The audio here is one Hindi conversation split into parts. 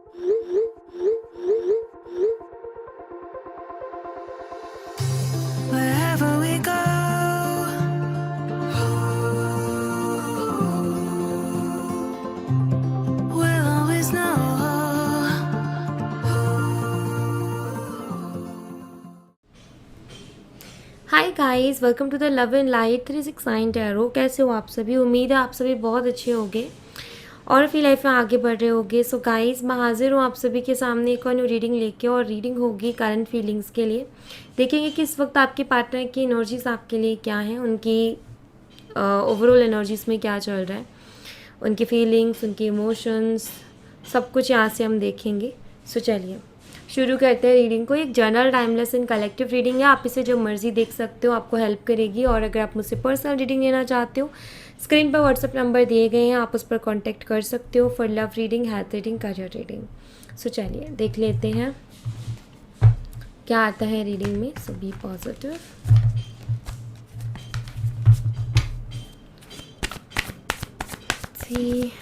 Wherever we go, we'll always know. Hi guys, welcome to the love and light 369 tarot. कैसे हो आप सभी? उम्मीद है आप सभी बहुत अच्छे होंगे और अपनी लाइफ में आगे बढ़ रहे होंगे। सो गाइस, मैं हाजिर हूँ आप सभी के सामने एक और न्यू रीडिंग लेके, और रीडिंग होगी करंट फीलिंग्स के लिए। देखेंगे कि इस वक्त आपके पार्टनर की एनर्जीज आपके लिए क्या हैं, उनकी ओवरऑल एनर्जीज में क्या चल रहा है, उनकी फीलिंग्स, उनके इमोशंस, सब कुछ यहाँ से हम देखेंगे। सो चलिए शुरू करते हैं रीडिंग को। एक general timeless and collective reading है, आप इसे जब मर्जी देख सकते हो, आपको हेल्प करेगी। और अगर आप मुझसे पर्सनल रीडिंग लेना चाहते हो, स्क्रीन पर व्हाट्सएप नंबर दिए गए हैं, आप उस पर कांटेक्ट कर सकते हो for love reading, health reading, career reading. So चलिए देख लेते हैं क्या आता है रीडिंग में। So be positive. See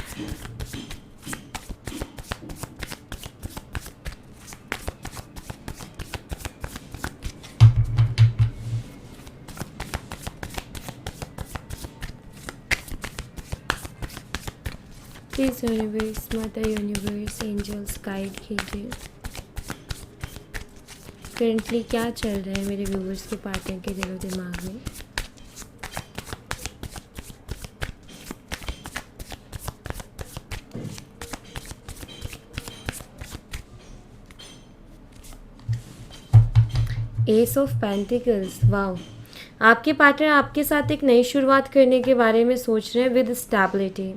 please universe, mother universe, angels guide कीजिए। करंटली क्या चल रहा है मेरे व्यूवर्स के पार्टनर के दिलो दिमाग में। S of pentacles. वाओ, आपके पार्टनर आपके साथ एक नई शुरुआत करने के बारे में सोच रहे हैं विद स्टेबिलिटी।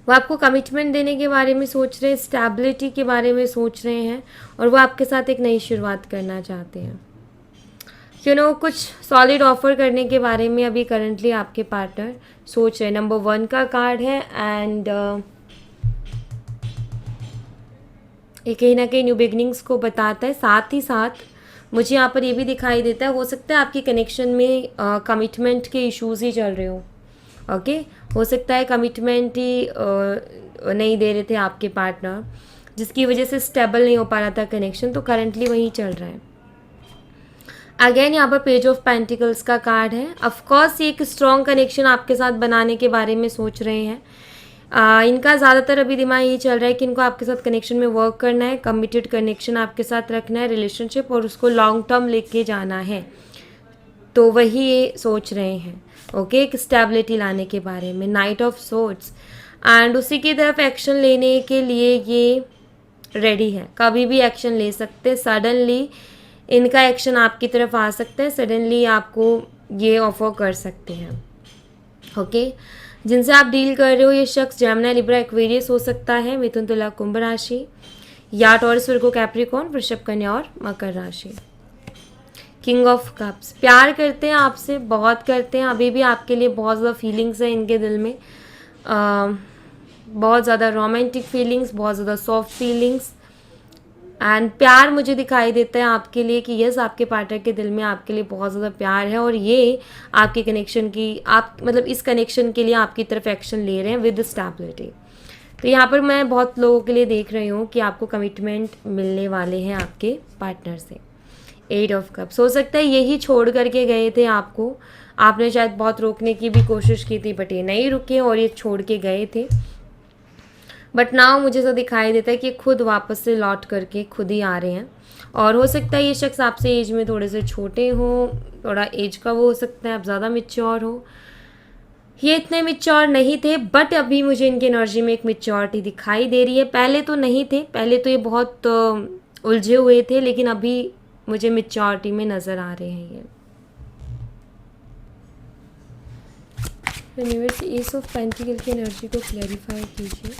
वो आपको कमिटमेंट देने के बारे में सोच रहे हैं, स्टेबिलिटी के बारे में सोच रहे हैं, और वो आपके साथ एक नई शुरुआत करना चाहते हैं। कुछ सॉलिड ऑफर करने के बारे में अभी करंटली आपके पार्टनर सोच रहे हैं। नंबर 1 का कार्ड है, एंड ये कहीं ना कहीं न्यू बिगनिंग्स को बताता है। साथ ही साथ मुझे यहाँ पर ये भी दिखाई देता है, हो सकता है आपके कनेक्शन में कमिटमेंट के इश्यूज ही चल रहे हो। ओके, हो सकता है कमिटमेंट ही नहीं दे रहे थे आपके पार्टनर, जिसकी वजह से स्टेबल नहीं हो पा रहा था कनेक्शन, तो करंटली वही चल रहा है। अगेन यहाँ पर पेज ऑफ पेंटिकल्स का कार्ड है। ऑफकोर्स ये एक स्ट्रॉन्ग कनेक्शन आपके साथ बनाने के बारे में सोच रहे हैं। इनका ज़्यादातर अभी दिमाग ये चल रहा है कि इनको आपके साथ कनेक्शन में वर्क करना है, कमिटेड कनेक्शन आपके साथ रखना है, रिलेशनशिप, और उसको लॉन्ग टर्म लेके जाना है। तो वही ये सोच रहे हैं। ओके, एक स्टेबिलिटी लाने के बारे में, नाइट ऑफ सोर्ड्स, एंड उसी की तरफ एक्शन लेने के लिए ये रेडी है। कभी भी एक्शन ले सकते, सडनली इनका एक्शन आपकी तरफ आ सकता है, सडनली आपको ये ऑफर कर सकते हैं। ओके, जिनसे आप डील कर रहे हो ये शख्स जेमिनी, लिब्रा, एक्वेरियस हो सकता है, मिथुन, तुला, कुंभ राशि, या टॉरस, वर्गो, कैप्रिकॉर्न, वृषभ, कन्या और मकर राशि। किंग ऑफ कप्स, प्यार करते हैं आपसे, बहुत करते हैं, अभी भी आपके लिए बहुत ज़्यादा फीलिंग्स हैं इनके दिल में, बहुत ज़्यादा रोमांटिक फीलिंग्स, बहुत ज़्यादा सॉफ्ट फीलिंग्स, एंड प्यार मुझे दिखाई देता है आपके लिए कि यस, आपके पार्टनर के दिल में आपके लिए बहुत ज़्यादा प्यार है, और ये आपके कनेक्शन की, आप मतलब इस कनेक्शन के लिए आपकी तरफ एक्शन ले रहे हैं विद स्टेबिलिटी। तो यहाँ पर मैं बहुत लोगों के लिए देख रही हूँ कि आपको कमिटमेंट मिलने वाले हैं आपके पार्टनर से। 8 ऑफ कप्स, हो सकता है यही छोड़ करके गए थे आपको, आपने शायद बहुत रोकने की भी कोशिश की थी, बट ये नहीं रुके और ये छोड़ के गए थे। बट नाउ मुझे ऐसा दिखाई देता है कि खुद वापस से लौट करके खुद ही आ रहे हैं, और हो सकता है ये शख्स आपसे एज में थोड़े से छोटे हों, थोड़ा एज का वो हो सकता है, आप ज़्यादा मिच्योर हो। ये इतने मिच्योर नहीं थे, बट अभी मुझे इनकी एनर्जी में एक मिच्योरिटी दिखाई दे रही है। पहले तो नहीं थे, पहले तो ये बहुत उलझे हुए थे, लेकिन अभी मुझे मिच्योरिटी में नज़र आ रहे हैं ये। यूनिवर्स, एस ऑफ पेंटिकल की एनर्जी को क्लैरिफाई कीजिए।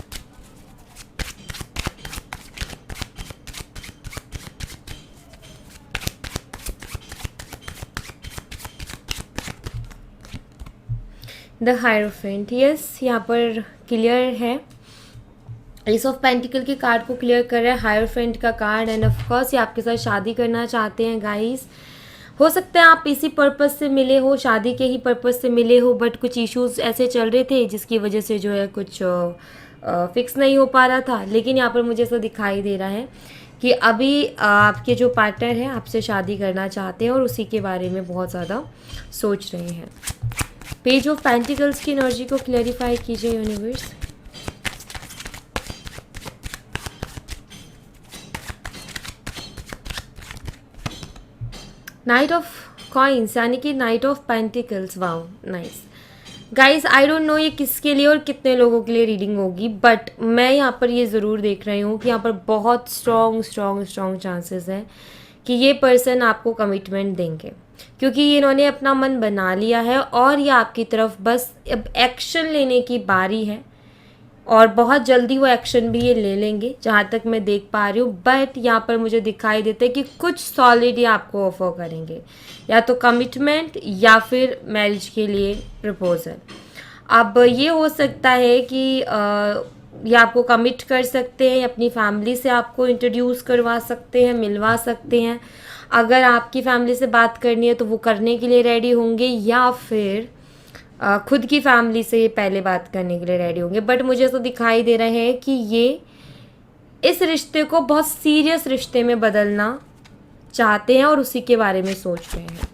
द हायरोफेंट, यस, यहाँ पर क्लियर है, एस ऑफ पेंटिकल के कार्ड को क्लियर कर रहा है, हायरोफेंट का कार्ड, एंड ऑफ कोर्स ये आपके साथ शादी करना चाहते हैं गाइस। हो सकता है आप इसी पर्पस से मिले हो, शादी के ही पर्पस से मिले हो, बट कुछ इश्यूज ऐसे चल रहे थे जिसकी वजह से जो है कुछ फिक्स नहीं हो पा रहा था, लेकिन यहाँ पर मुझे ऐसा दिखाई दे रहा है कि अभी आपके जो पार्टनर हैं आपसे शादी करना चाहते हैं और उसी के बारे में बहुत ज़्यादा सोच रहे हैं। पेज ऑफ पेंटिकल्स की एनर्जी को क्लैरिफाई कीजिए यूनिवर्स। नाइट ऑफ कॉइंस यानी कि night of pentacles. Wow nice guys, I don't know ये किसके लिए और कितने लोगों के लिए रीडिंग होगी, बट मैं यहाँ पर ये ज़रूर देख रही हूँ कि यहाँ पर बहुत स्ट्रॉन्ग चांसेस हैं कि ये पर्सन आपको कमिटमेंट देंगे, क्योंकि ये इन्होंने अपना मन बना लिया है और ये आपकी तरफ बस अब एक्शन लेने की बारी है और बहुत जल्दी वो एक्शन भी ये ले लेंगे जहाँ तक मैं देख पा रही हूँ। बट यहाँ पर मुझे दिखाई देता है कि कुछ सॉलिड ये आपको ऑफर करेंगे, या तो कमिटमेंट या फिर मैरिज के लिए प्रपोजल। अब ये हो सकता है कि ये आपको कमिट कर सकते हैं, अपनी फैमिली से आपको इंट्रोड्यूस करवा सकते हैं, मिलवा सकते हैं। अगर आपकी फैमिली से बात करनी है तो वो करने के लिए रेडी होंगे, या फिर खुद की फैमिली से पहले बात करने के लिए रेडी होंगे। बट मुझे ऐसा दिखाई दे रहा है कि ये इस रिश्ते को बहुत सीरियस रिश्ते में बदलना चाहते हैं और उसी के बारे में सोच रहे हैं।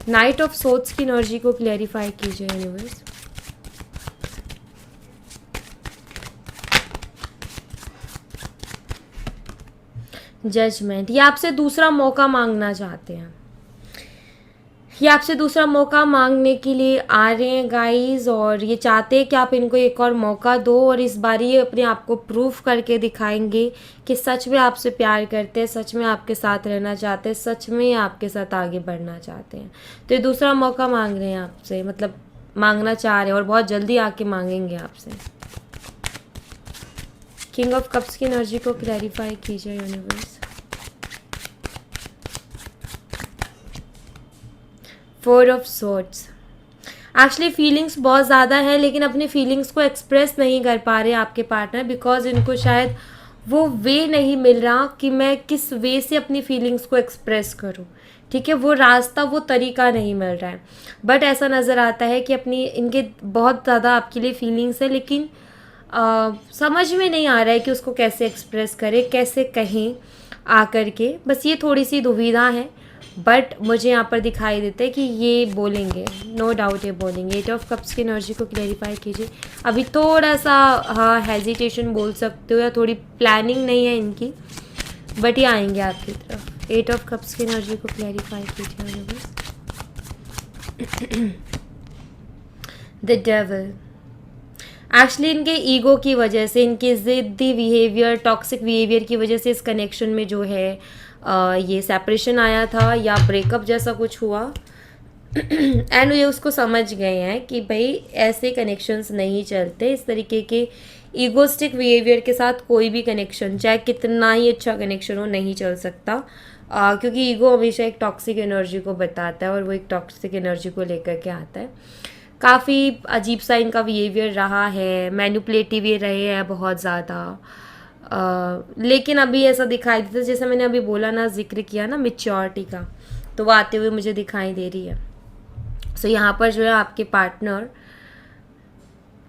नाइट ऑफ सोर्ड्स की एनर्जी को क्लैरिफाई कीजिए यूनिवर्स। जजमेंट, ये आपसे दूसरा मौका मांगना चाहते हैं, ये आपसे दूसरा मौका मांगने के लिए आ रहे हैं गाइस, और ये चाहते हैं कि आप इनको एक और मौका दो और इस बार ये अपने आप को प्रूफ करके दिखाएंगे कि सच में आपसे प्यार करते हैं, सच में आपके साथ रहना चाहते हैं, सच में आपके साथ आगे बढ़ना चाहते हैं। तो ये दूसरा मौका मांग रहे हैं आपसे, मतलब मांगना चाह रहे हैं और बहुत जल्दी आके मांगेंगे आपसे। किंग ऑफ कप्स की एनर्जी को क्लैरिफाई कीजिए universe. Four of swords, actually feelings बहुत ज़्यादा है, लेकिन अपनी फीलिंग्स को एक्सप्रेस नहीं कर पा रहे आपके पार्टनर, बिकॉज इनको शायद वो वे नहीं मिल रहा कि मैं किस वे से अपनी फीलिंग्स को एक्सप्रेस करूं। ठीक है, वो रास्ता, वो तरीका नहीं मिल रहा है। बट ऐसा नज़र आता है कि अपनी इनके बहुत ज़्यादा आपके लिए फीलिंग्स है, लेकिन समझ में नहीं आ रहा है कि उसको कैसे एक्सप्रेस करें, कैसे कहें आकर के। बस ये थोड़ी सी दुविधा है, बट मुझे यहाँ पर दिखाई देता है कि ये बोलेंगे, नो डाउट ये बोलेंगे। एट ऑफ कप्स की एनर्जी को क्लैरिफाई कीजिए। अभी थोड़ा सा हेजिटेशन बोल सकते हो, या थोड़ी प्लानिंग नहीं है इनकी, बट ये आएंगे आपकी तरफ। एट ऑफ कप्स की एनर्जी को क्लैरिफाई कीजिए। द डेविल, एक्चुअली इनके ईगो की वजह से, इनके ज़िद्दी बिहेवियर, टॉक्सिक बिहेवियर की वजह से इस कनेक्शन में जो है ये सेपरेशन आया था या ब्रेकअप जैसा कुछ हुआ। एंड ये उसको समझ गए हैं कि भाई ऐसे कनेक्शंस नहीं चलते, इस तरीके के ईगोस्टिक बिहेवियर के साथ कोई भी कनेक्शन, चाहे कितना ही अच्छा कनेक्शन हो, नहीं चल सकता। क्योंकि ईगो हमेशा एक टॉक्सिक एनर्जी को बताता है और वो एक टॉक्सिक एनर्जी को लेकर के आता है। काफ़ी अजीब सा इनका बिहेवियर रहा है, मैनिपुलेटिव ये रहे हैं बहुत ज़्यादा। लेकिन अभी ऐसा दिखाई देता है, जैसे मैंने अभी बोला ना, जिक्र किया ना मेच्योरिटी का, तो वो आते हुए मुझे दिखाई दे रही है। सो यहाँ पर जो है आपके पार्टनर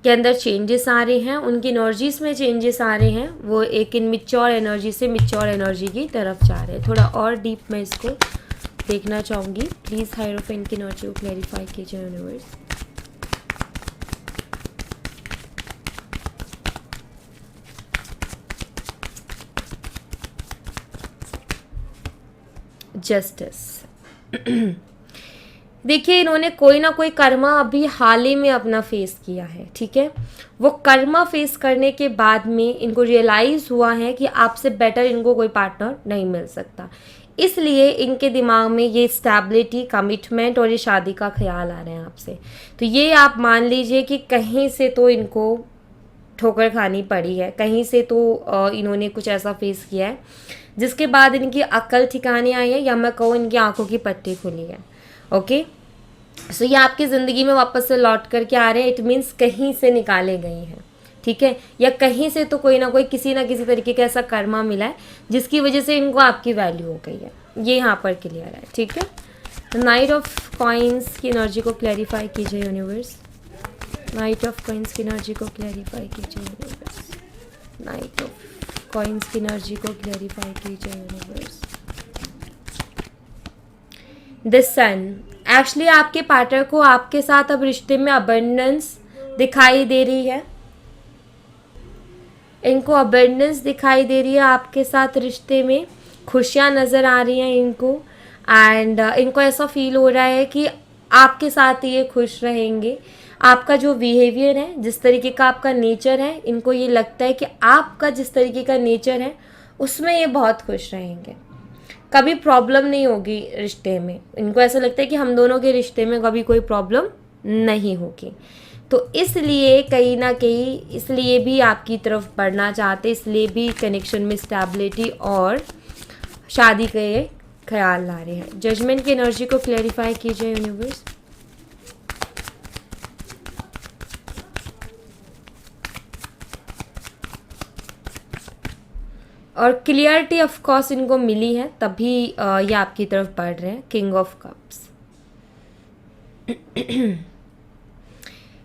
के अंदर चेंजेस आ रहे हैं, उनकी एनर्जीज में चेंजेस आ रहे हैं, वो एक इनमिच्योर एनर्जी से मिच्योर एनर्जी की तरफ जा रहे हैं। थोड़ा और डीप मैं इसको देखना चाहूँगी। प्लीज़ हायरोफेंट की एनर्जी को क्लैरिफाई कीजिए यूनिवर्स। जस्टिस, देखिए इन्होंने कोई ना कोई कर्मा अभी हाल ही में अपना फेस किया है। ठीक है, वो कर्मा फेस करने के बाद में इनको रियलाइज़ हुआ है कि आपसे बेटर इनको कोई पार्टनर नहीं मिल सकता, इसलिए इनके दिमाग में ये स्टेबिलिटी, कमिटमेंट और ये शादी का ख्याल आ रहे हैं आपसे। तो ये आप मान लीजिए कि कहीं से तो इनको ठोकर खानी पड़ी है, कहीं से तो इन्होंने कुछ ऐसा फेस किया है जिसके बाद इनकी अक्ल ठिकाने आई है, या मैं कहूँ इनकी आंखों की पट्टी खुली है। ओके, सो ये आपकी ज़िंदगी में वापस से लौट करके आ रहे हैं। इट मीन्स कहीं से निकाले गए हैं, ठीक है, या कहीं से तो कोई ना कोई किसी ना किसी तरीके का ऐसा कर्मा मिला है जिसकी वजह से इनको आपकी वैल्यू हो गई है। ये यहाँ पर क्लियर है। ठीक है, नाइट ऑफ कॉइंस की एनर्जी को क्लैरिफाई कीजिए यूनिवर्स। नाइट ऑफ कॉइंस की एनर्जी को क्लैरिफाई कीजिए यूनिवर्स। नाइट ऑफ कॉइन्स की एनर्जी को क्लैरिफाई कीजिए यूनिवर्स। द सन, एक्चुअली आपके पार्टनर को आपके साथ अब रिश्ते में अबंडेंस दिखाई दे रही है, इनको अबंडेंस दिखाई दे रही है आपके साथ रिश्ते में, खुशियाँ नज़र आ रही हैं इनको, एंड इनको ऐसा फील हो रहा है कि आपके साथ ये खुश रहेंगे। आपका जो बिहेवियर है, जिस तरीके का आपका नेचर है, इनको ये लगता है कि आपका जिस तरीके का नेचर है उसमें ये बहुत खुश रहेंगे, कभी प्रॉब्लम नहीं होगी रिश्ते में। इनको ऐसा लगता है कि हम दोनों के रिश्ते में कभी कोई प्रॉब्लम नहीं होगी। तो इसलिए कहीं ना कहीं इसलिए भी आपकी तरफ बढ़ना चाहते, इसलिए भी कनेक्शन में स्टेबिलिटी और शादी के ख्याल ला रहे हैं। जजमेंट की एनर्जी को क्लैरिफाई कीजिए यूनिवर्स। और क्लियरिटी ऑफ कोर्स इनको मिली है, तभी ये आपकी तरफ बढ़ रहे हैं। किंग ऑफ कप्स,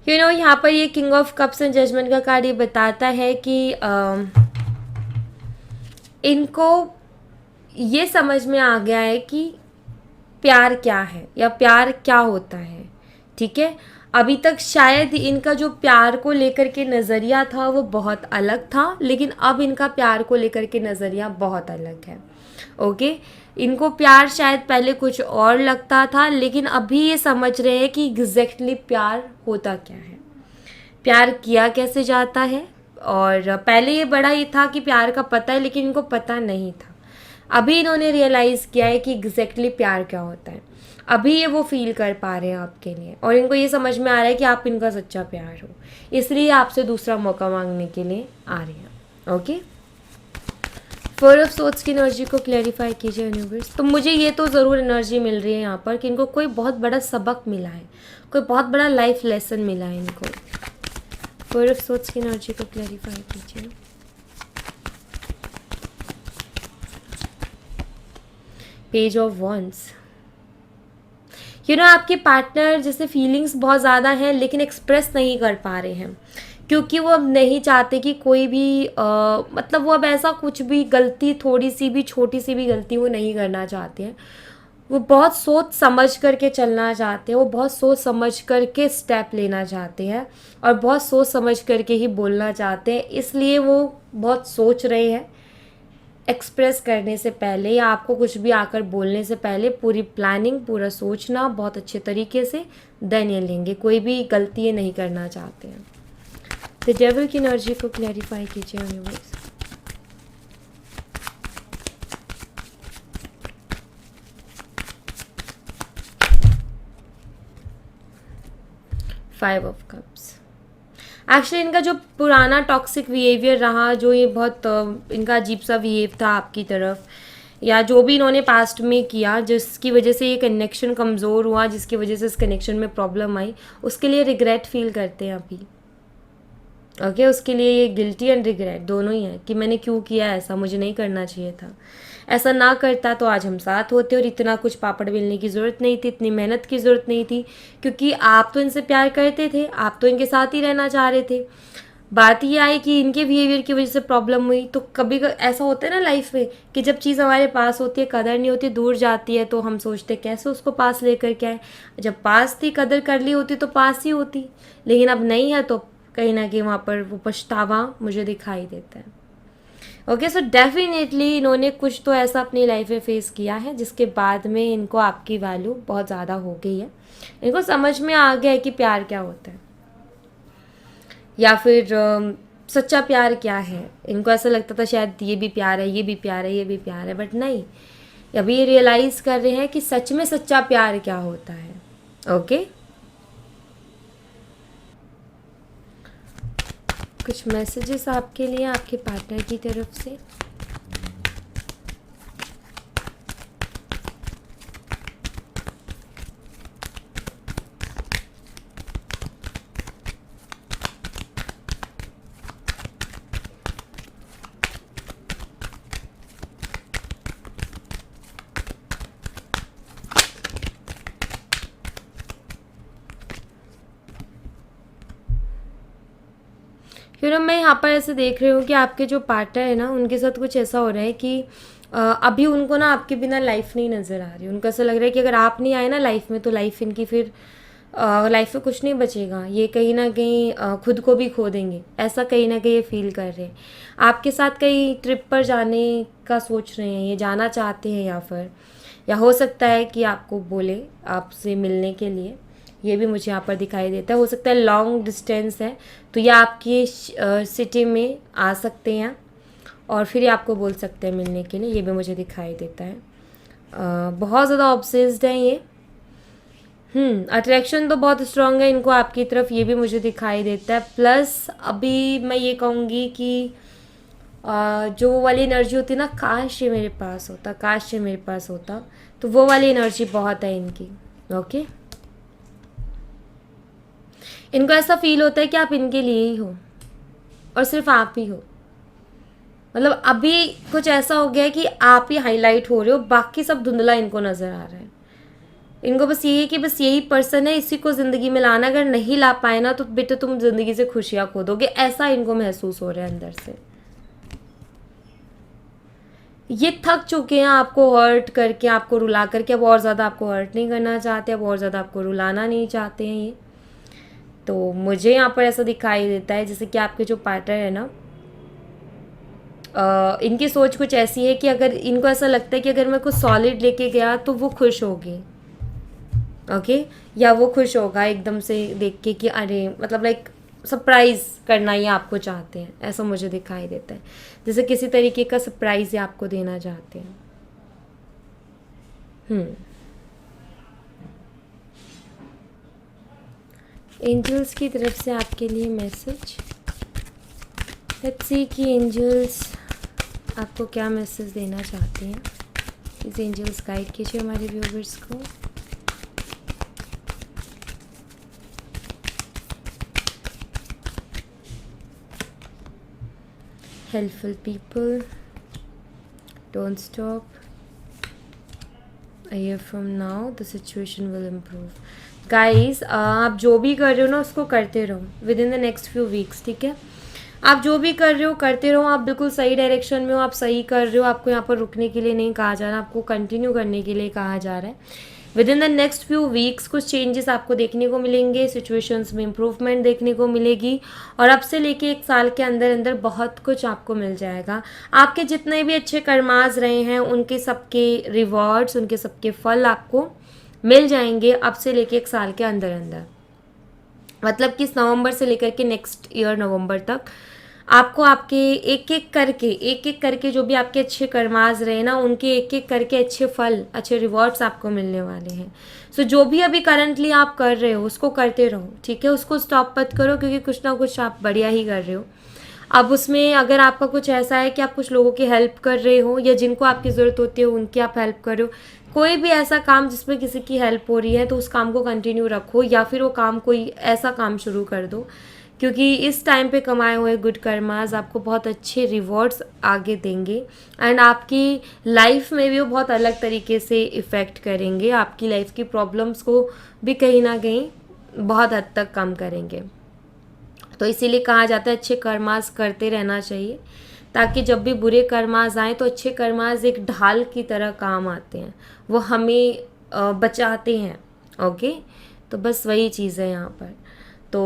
यहाँ पर ये king of cups and judgment का कार्ड ये बताता है कि इनको ये समझ में आ गया है कि प्यार क्या है या प्यार क्या होता है। ठीक है, अभी तक शायद इनका जो प्यार को लेकर के नज़रिया था वो बहुत अलग था, लेकिन अब इनका प्यार को लेकर के नज़रिया बहुत अलग है। ओके, इनको प्यार शायद पहले कुछ और लगता था, लेकिन अभी ये समझ रहे हैं कि एग्जैक्टली प्यार होता क्या है, प्यार किया कैसे जाता है। और पहले ये बड़ा ये था कि प्यार का पता है, लेकिन इनको पता नहीं था। अभी इन्होंने रियलाइज़ किया है कि एग्जैक्टली प्यार क्या होता है। अभी ये वो फील कर पा रहे हैं आपके लिए, और इनको ये समझ में आ रहा है कि आप इनका सच्चा प्यार हो, इसलिए आपसे दूसरा मौका मांगने के लिए आ रहे हैं। ओके, फोर ऑफ सोर्ड्स की एनर्जी को क्लैरिफाई कीजिए यूनिवर्स। तो मुझे ये तो ज़रूर एनर्जी मिल रही है यहाँ पर कि इनको कोई बहुत बड़ा सबक मिला है, कोई बहुत बड़ा लाइफ लेसन मिला है इनको। फोर ऑफ सोर्ड्स की एनर्जी को क्लैरिफाई कीजिए। पेज ऑफ वॉन्ड्स, आपके पार्टनर जैसे फीलिंग्स बहुत ज़्यादा हैं, लेकिन एक्सप्रेस नहीं कर पा रहे हैं, क्योंकि वो अब नहीं चाहते कि कोई भी मतलब वो अब ऐसा कुछ भी गलती, थोड़ी सी भी छोटी सी भी गलती वो नहीं करना चाहते हैं। वो बहुत सोच समझ करके चलना चाहते हैं, वो बहुत सोच समझ करके स्टेप लेना चाहते हैं, और बहुत सोच समझ करके ही बोलना चाहते हैं। इसलिए वो बहुत सोच रहे हैं, एक्सप्रेस करने से पहले या आपको कुछ भी आकर बोलने से पहले पूरी प्लानिंग, पूरा सोचना बहुत अच्छे तरीके से देन ये लेंगे। कोई भी गलती ये नहीं करना चाहते हैं। द डेविल की एनर्जी को क्लैरिफाई कीजिए universe. Five of cups, actually इनका जो पुराना टॉक्सिक बिहेवियर रहा, जो ये बहुत इनका अजीब सा बिहेव था आपकी तरफ, या जो भी इन्होंने पास्ट में किया जिसकी वजह से ये कनेक्शन कमज़ोर हुआ, जिसकी वजह से इस कनेक्शन में प्रॉब्लम आई, उसके लिए रिग्रेट फील करते हैं अभी। ओके, उसके लिए ये गिल्टी एंड रिग्रेट दोनों ही है कि मैंने क्यों किया ऐसा, मुझे नहीं करना चाहिए था, ऐसा ना करता तो आज हम साथ होते और इतना कुछ पापड़ बेलने की ज़रूरत नहीं थी, इतनी मेहनत की ज़रूरत नहीं थी, क्योंकि आप तो इनसे प्यार करते थे, आप तो इनके साथ ही रहना चाह रहे थे। बात ये आई कि इनके बिहेवियर की वजह से प्रॉब्लम हुई। तो कभी ऐसा होता है ना लाइफ में कि जब चीज़ हमारे पास होती है, कदर नहीं होती, दूर जाती है, तो हम सोचते कैसे उसको पास लेकर के आए। जब पास थी, कदर कर ली होती तो पास ही होती, लेकिन अब नहीं है, तो कहीं ना कहीं वहाँ पर वो पछतावा मुझे दिखाई देता है। ओके, सो डेफिनेटली इन्होंने कुछ तो ऐसा अपनी लाइफ में फेस किया है जिसके बाद में इनको आपकी वैल्यू बहुत ज़्यादा हो गई है। इनको समझ में आ गया है कि प्यार क्या होता है, या फिर सच्चा प्यार क्या है। इनको ऐसा लगता था शायद ये भी प्यार है, ये भी प्यार है, ये भी प्यार है, बट नहीं, अभी ये रियलाइज़ कर रहे हैं कि सच में सच्चा प्यार क्या होता है। ओके, कुछ मैसेजेस आपके लिए आपके पार्टनर की तरफ से। मैं यहाँ पर ऐसे देख रही हूँ कि आपके जो पार्टनर है ना, उनके साथ कुछ ऐसा हो रहा है कि अभी उनको ना आपके बिना लाइफ नहीं नज़र आ रही। उनको ऐसा लग रहा है कि अगर आप नहीं आए ना लाइफ में, तो लाइफ इनकी फिर लाइफ में कुछ नहीं बचेगा। ये कहीं ना कहीं खुद को भी खो देंगे, ऐसा कहीं ना कहीं ये फील कर रहे हैं। आपके साथ कहीं ट्रिप पर जाने का सोच रहे हैं, ये जाना चाहते हैं, या हो सकता है कि आपको बोले आपसे मिलने के लिए। ये भी मुझे यहाँ पर दिखाई देता है। हो सकता है लॉन्ग डिस्टेंस है, तो ये आपकी सिटी में आ सकते हैं और फिर ये आपको बोल सकते हैं मिलने के लिए। ये भी मुझे दिखाई देता है। बहुत ज़्यादा ऑब्सेस्ड हैं ये। अट्रैक्शन तो बहुत स्ट्रांग है इनको आपकी तरफ, ये भी मुझे दिखाई देता है। प्लस अभी मैं ये कहूँगी कि जो वो वाली एनर्जी होती है ना, काश ये मेरे पास होता, काश ये मेरे पास होता, तो वो वाली एनर्जी बहुत है इनकी। ओके, इनको ऐसा फील होता है कि आप इनके लिए ही हो और सिर्फ आप ही हो। मतलब अभी कुछ ऐसा हो गया है कि आप ही हाईलाइट हो रहे हो, बाकी सब धुंधला इनको नज़र आ रहा है। इनको बस यही है कि बस यही पर्सन है, इसी को ज़िंदगी में लाना। अगर नहीं ला पाए ना, तो बेटे तुम ज़िंदगी से खुशियाँ खो दोगे, ऐसा इनको महसूस हो रहा है अंदर से। ये थक चुके हैं आपको हर्ट करके, आपको रुला करके। अब और ज़्यादा आपको हर्ट नहीं करना चाहते, अब और ज़्यादा आपको रुलाना नहीं चाहते हैं ये। तो मुझे यहाँ पर ऐसा दिखाई देता है जैसे कि आपके जो पार्टनर है ना, इनकी सोच कुछ ऐसी है कि अगर इनको ऐसा लगता है कि अगर मैं कुछ सॉलिड लेके गया तो वो खुश होगी। ओके, या वो खुश होगा एकदम से देख के कि अरे, मतलब लाइक सरप्राइज़ करना ये आपको चाहते हैं, ऐसा मुझे दिखाई देता है। जैसे किसी तरीके का सरप्राइज़ ये आपको देना चाहते हैं। एंजल्स की तरफ से आपके लिए मैसेज। लेट्स सी कि एंजल्स आपको क्या मैसेज देना चाहते हैं। प्लीज़ एंजल्स गाइड कीजिए हमारे व्यूवर्स को। Helpful people, don't stop, a year from now the situation will improve। Guys, आप जो भी कर रहे हो ना, उसको करते रहो with in the next few weeks, ठीक है। आप जो भी कर रहे हो करते रहो, आप बिल्कुल सही डायरेक्शन में हो, आप सही कर रहे हो। आपको यहाँ पर रुकने के लिए नहीं कहा जा रहा, आपको कंटिन्यू करने के लिए कहा जा रहा है। With in the next few weeks कुछ चेंजेस आपको देखने को मिलेंगे, सिचुएशंस में इम्प्रूवमेंट देखने को मिलेगी, और अब से लेके 1 साल के अंदर अंदर बहुत कुछ आपको मिल जाएगा। आपके जितने भी अच्छे कर्माज रहे हैं, उनके सबके रिवॉर्ड्स, उनके सबके फल आपको मिल जाएंगे अब से लेके 1 साल के अंदर अंदर। मतलब कि इस नवंबर से लेकर के नेक्स्ट ईयर नवंबर तक आपको आपके एक एक करके जो भी आपके अच्छे कर्माज रहे ना, उनके एक एक करके अच्छे फल, अच्छे रिवॉर्ड्स आपको मिलने वाले हैं। सो जो भी अभी करंटली आप कर रहे हो उसको करते रहो, ठीक है। उसको स्टॉप मत करो, क्योंकि कुछ ना कुछ आप बढ़िया ही कर रहे हो। अब उसमें अगर आपका कुछ ऐसा है कि आप कुछ लोगों की हेल्प कर रहे हो, या जिनको आपकी ज़रूरत होती है उनकी आप हेल्प कर रहे हो, कोई भी ऐसा काम जिसमें किसी की हेल्प हो रही है, तो उस काम को कंटिन्यू रखो, या फिर वो काम कोई ऐसा काम शुरू कर दो, क्योंकि इस टाइम पे कमाए हुए गुड कर्मास आपको बहुत अच्छे रिवॉर्ड्स आगे देंगे, एंड आपकी लाइफ में भी वो बहुत अलग तरीके से इफ़ेक्ट करेंगे। आपकी लाइफ की प्रॉब्लम्स को भी कहीं ना कहीं बहुत हद तक कम करेंगे। तो इसीलिए कहा जाता है अच्छे कर्मास करते रहना चाहिए, ताकि जब भी बुरे कर्मास आएँ तो अच्छे कर्मास एक ढाल की तरह काम आते हैं, वो हमें बचाते हैं। ओके, तो बस वही चीज़ है यहाँ पर। तो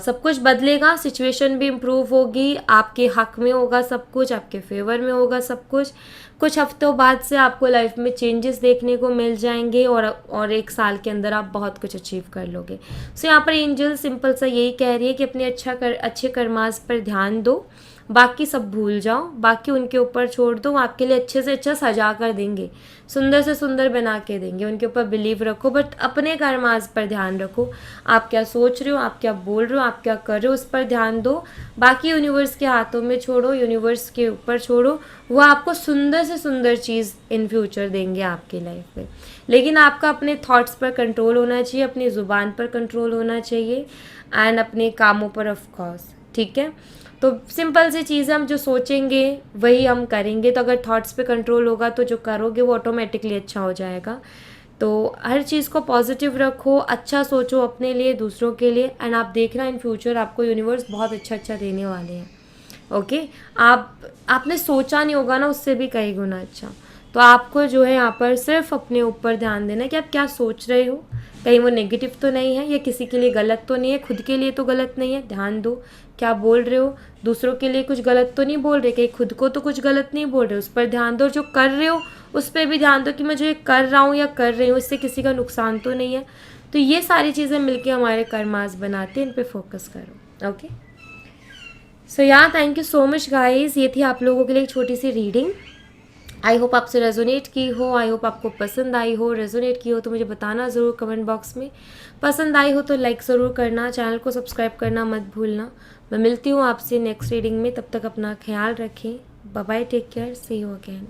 सब कुछ बदलेगा, सिचुएशन भी इम्प्रूव होगी, आपके हक में होगा सब कुछ, आपके फेवर में होगा सब कुछ। कुछ हफ्तों बाद से आपको लाइफ में चेंजेस देखने को मिल जाएंगे, और 1 साल के अंदर आप बहुत कुछ अचीव कर लोगे। सो यहाँ पर एंजल सिंपल सा यही कह रही है कि अपने अच्छे कर्मास पर ध्यान दो, बाकी सब भूल जाओ, बाकी उनके ऊपर छोड़ दो। आपके लिए अच्छे से अच्छा सजा कर देंगे, सुंदर से सुंदर बना के देंगे, उनके ऊपर बिलीव रखो। बट अपने कर्मास पर ध्यान रखो, आप क्या सोच रहे हो, आप क्या बोल रहे हो, आप क्या कर रहे हो, उस पर ध्यान दो। बाकी यूनिवर्स के हाथों में छोड़ो, यूनिवर्स के ऊपर छोड़ो, वो आपको सुंदर से सुंदर चीज़ इन फ्यूचर देंगे आपकी लाइफ में। लेकिन आपका अपने थॉट्स पर कंट्रोल होना चाहिए, अपनी ज़ुबान पर कंट्रोल होना चाहिए, एंड अपने कामों पर ऑफ कोर्स, ठीक है। तो सिंपल सी चीज़ है, हम जो सोचेंगे वही हम करेंगे। तो अगर थॉट्स पे कंट्रोल होगा तो जो करोगे वो ऑटोमेटिकली अच्छा हो जाएगा। तो हर चीज़ को पॉजिटिव रखो, अच्छा सोचो अपने लिए, दूसरों के लिए, एंड आप देखना इन फ्यूचर आपको यूनिवर्स बहुत अच्छा अच्छा देने वाले हैं। ओके, आपने सोचा नहीं होगा ना, उससे भी कई गुना अच्छा। तो आपको जो है यहाँ पर सिर्फ अपने ऊपर ध्यान देना है कि आप क्या सोच रहे हो, कहीं वो नेगेटिव तो नहीं है या किसी के लिए गलत तो नहीं है, खुद के लिए तो गलत नहीं है। ध्यान दो क्या बोल रहे हो, दूसरों के लिए कुछ गलत तो नहीं बोल रहे, कहीं खुद को तो कुछ गलत नहीं बोल रहे, उस पर ध्यान दो। जो कर रहे हो उस पर भी ध्यान दो कि मैं जो ये कर रहा हूँ या कर रही हूँ इससे किसी का नुकसान तो नहीं है। तो ये सारी चीज़ें मिलके हमारे कर्मास बनाते हैं, इन पे फोकस करो। Okay, so thank you so much guys. ये थी आप लोगों के लिए एक छोटी सी रीडिंग। आई होप आपसे रेजोनेट की हो, आई होप आपको पसंद आई हो। रेजोनेट की हो तो मुझे बताना ज़रूर कमेंट बॉक्स में। पसंद आई हो तो लाइक ज़रूर करना, चैनल को सब्सक्राइब करना मत भूलना। मैं मिलती हूँ आपसे नेक्स्ट रीडिंग में, तब तक अपना ख्याल रखें। Bye bye, take care, see you again.